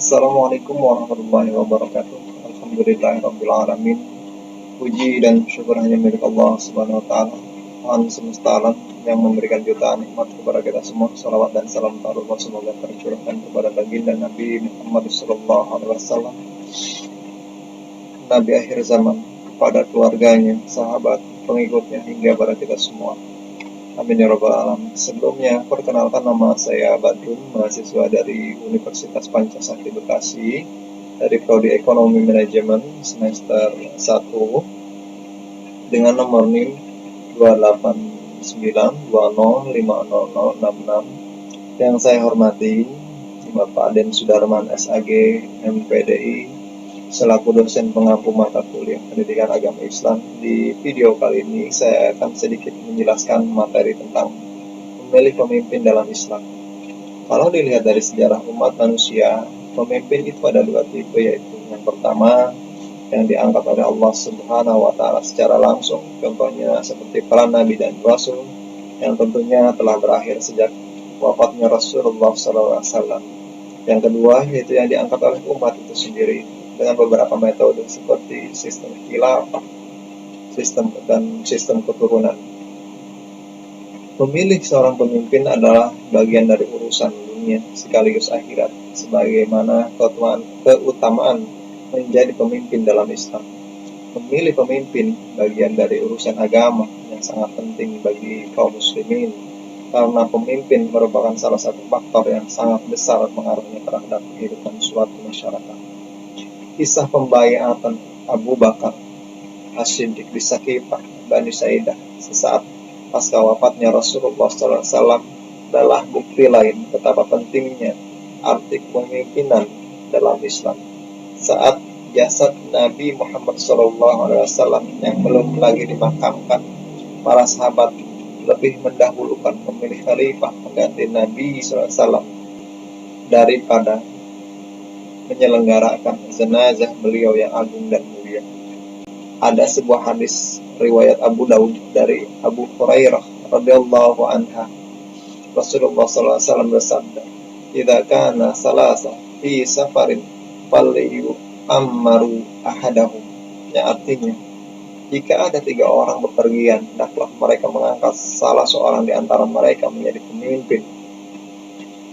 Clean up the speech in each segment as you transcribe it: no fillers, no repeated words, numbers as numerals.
Assalamualaikum warahmatullahi wabarakatuh. Alhamdulillahirabbil alamin. Puji dan syukur hanya milik Allah Subhanahu wa taala, Tuhan semesta alam yang memberikan jutaan nikmat kepada kita semua. Salawat dan salam Allah semoga tercurahkan kepada baginda Nabi Muhammad sallallahu alaihi wasallam, Nabi akhir zaman, kepada keluarganya, sahabat, pengikutnya hingga pada kita semua. Amin ya rabbal alamin. Sebelumnya, perkenalkan nama saya Badrun, mahasiswa dari Universitas Pancasakti Bekasi, dari Prodi Ekonomi Manajemen semester 1 dengan nomor NIM 28920500066. Yang saya hormati Bapak Aden Sudarman SAG MPDI selaku dosen pengampu mata kuliah Pendidikan Agama Islam. Di video kali ini saya akan sedikit menjelaskan materi tentang memilih pemimpin dalam Islam. Kalau dilihat dari sejarah umat manusia, pemimpin itu ada dua tipe, yaitu yang pertama yang diangkat oleh Allah Subhanahu wa taala secara langsung, contohnya seperti para nabi dan rasul yang tentunya telah berakhir sejak wafatnya Rasulullah SAW. Yang kedua yaitu yang diangkat oleh umat itu sendiri dengan beberapa metode seperti sistem khilafah, sistem keturunan. Memilih seorang pemimpin adalah bagian dari urusan dunia sekaligus akhirat, sebagaimana keutamaan menjadi pemimpin dalam Islam. Memilih pemimpin bagian dari urusan agama yang sangat penting bagi kaum muslimin, karena pemimpin merupakan salah satu faktor yang sangat besar pengaruhnya terhadap kehidupan suatu masyarakat. Kisah pembaiatan Abu Bakar As-Siddiq di Saqifah Bani Saidah sesaat pasca wafatnya Rasulullah SAW adalah bukti lain betapa pentingnya arti kepemimpinan dalam Islam. Saat jasad Nabi Muhammad SAW yang belum lagi dimakamkan, para sahabat lebih mendahulukan memilih khalifah pengganti Nabi SAW daripada menyelenggarakan jenazah beliau yang agung dan mulia. Ada sebuah hadis riwayat Abu Daud dari Abu Hurairah radhiyallahu anha. Rasulullah SAW bersabda, "Idza kana salasa fi safarin falyu ammaru ahadahum." Yang artinya, jika ada 3 orang bepergian, hendaklah mereka mengangkat salah seorang di antara mereka menjadi pemimpin.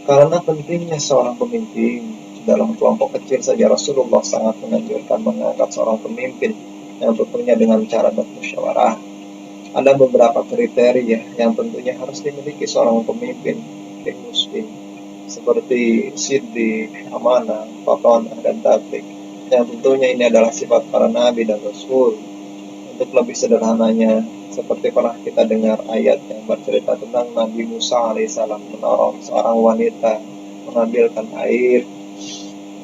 Karena pentingnya seorang pemimpin, dalam kelompok kecil saja Rasulullah sangat menganjurkan mengangkat seorang pemimpin yang tentunya dengan cara bermusyawarah. Ada beberapa kriteria yang tentunya harus dimiliki seorang pemimpin muslim, seperti siddiq, amanah, fatonah, dan tablik. Yang tentunya ini adalah sifat para nabi dan rasul. Untuk lebih sederhananya, seperti pernah kita dengar ayat yang bercerita tentang Nabi Musa alaihissalam menolong seorang wanita mengambilkan air.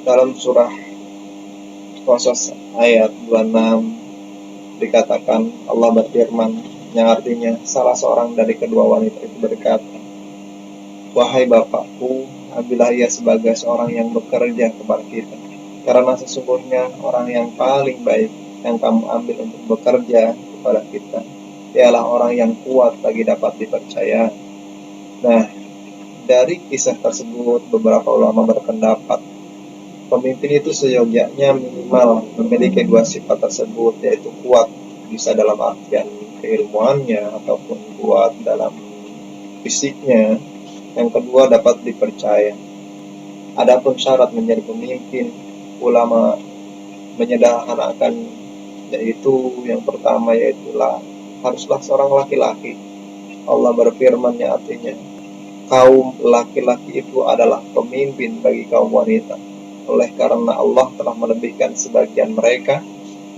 Dalam surah Qasas ayat 26 dikatakan Allah berfirman, yang artinya salah seorang dari kedua wanita itu berkata, "Wahai bapakku, ambillah ia sebagai seorang yang bekerja kepada kita, karena sesungguhnya orang yang paling baik yang kamu ambil untuk bekerja kepada kita ialah orang yang kuat lagi dapat dipercaya." Nah, dari kisah tersebut beberapa ulama berpendapat pemimpin itu seyogyanya minimal memiliki 2 sifat tersebut, yaitu kuat, bisa dalam artian keilmuannya ataupun kuat dalam fisiknya. Yang kedua, dapat dipercaya. Adapun syarat menjadi pemimpin, ulama menyederhanakan, yaitu yang pertama yaitulah haruslah seorang laki-laki. Allah berfirman yang artinya kaum laki-laki itu adalah pemimpin bagi kaum wanita. Oleh karena Allah telah melebihkan sebagian mereka,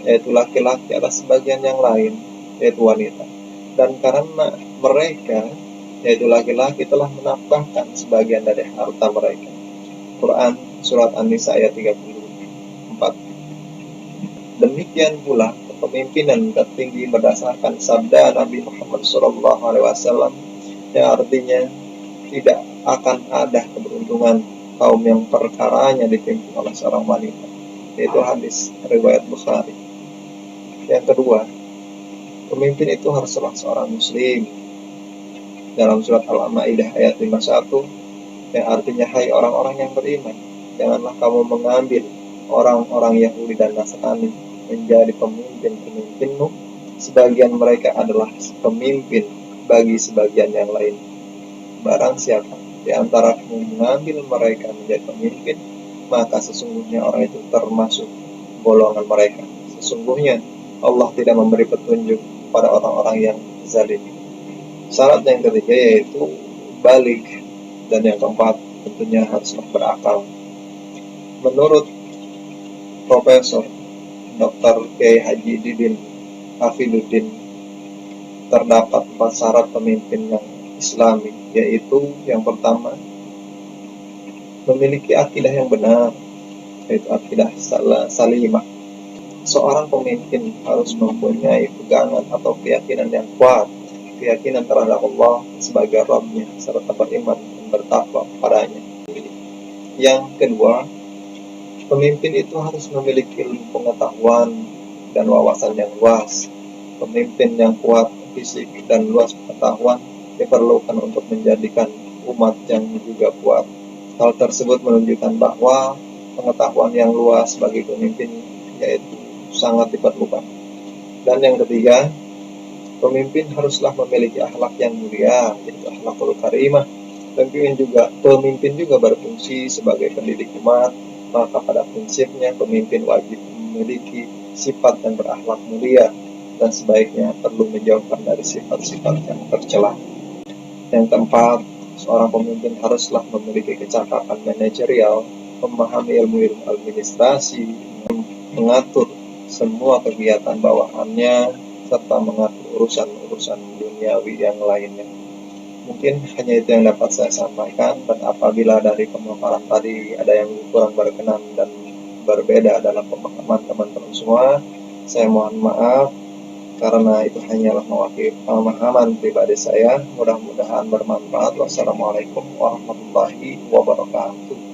yaitu laki-laki, atas sebagian yang lain, yaitu wanita. Dan karena mereka, yaitu laki-laki, telah menafkahkan sebagian dari harta mereka. Quran Surat An-Nisa ayat 34. Demikian pula kepemimpinan tertinggi berdasarkan sabda Nabi Muhammad SAW, yang artinya tidak akan ada keberuntungan kaum yang perkaranya dipimpin oleh seorang wanita, yaitu hadis riwayat Bukhari. Yang kedua, pemimpin itu haruslah seorang muslim. Dalam surat Al-Maidah ayat 51, yang artinya hai orang-orang yang beriman, janganlah kamu mengambil orang-orang Yahudi dan Nasrani menjadi pemimpin-pemimpinmu. Sebagian mereka adalah pemimpin bagi sebagian yang lain. Barang siapa di antara kamu mengambil mereka menjadi pemimpin, maka sesungguhnya orang itu termasuk golongan mereka. Sesungguhnya Allah tidak memberi petunjuk pada orang-orang yang zalim. Syarat yang ketiga yaitu balik, dan yang keempat tentunya haruslah berakal. Menurut Profesor Dr. Kiai Haji Didin Hafiduddin, terdapat 4 syarat pemimpin yang Islami, yaitu yang pertama, memiliki akidah yang benar, yaitu akidah salimah. Seorang pemimpin harus mempunyai pegangan atau keyakinan yang kuat, keyakinan terhadap Allah sebagai Rabb-nya, serta beriman dan bertakwa padanya. Yang kedua, pemimpin itu harus memiliki ilmu pengetahuan dan wawasan yang luas. Pemimpin yang kuat fisik dan luas pengetahuan diperlukan untuk menjadikan umat yang juga kuat. Hal tersebut menunjukkan bahwa pengetahuan yang luas bagi pemimpin yaitu sangat diperlukan. Dan yang ketiga, pemimpin haruslah memiliki akhlak yang mulia, yaitu akhlakul karimah. Pemimpin juga berfungsi sebagai pendidik umat, maka pada prinsipnya pemimpin wajib memiliki sifat dan berakhlak mulia, dan sebaiknya perlu menjauhkan dari sifat-sifat yang tercela. Yang keempat, seorang pemimpin haruslah memiliki kecakapan manajerial, memahami ilmu-ilmu administrasi, mengatur semua kegiatan bawahannya, serta mengatur urusan-urusan duniawi yang lainnya. Mungkin hanya itu yang dapat saya sampaikan, dan apabila dari pemaparan tadi ada yang kurang berkenan dan berbeda dalam pemahaman teman-teman semua, saya mohon maaf, karena itu hanyalah mewakili pemahaman pribadi saya. Mudah-mudahan bermanfaat. Wassalamualaikum warahmatullahi wabarakatuh.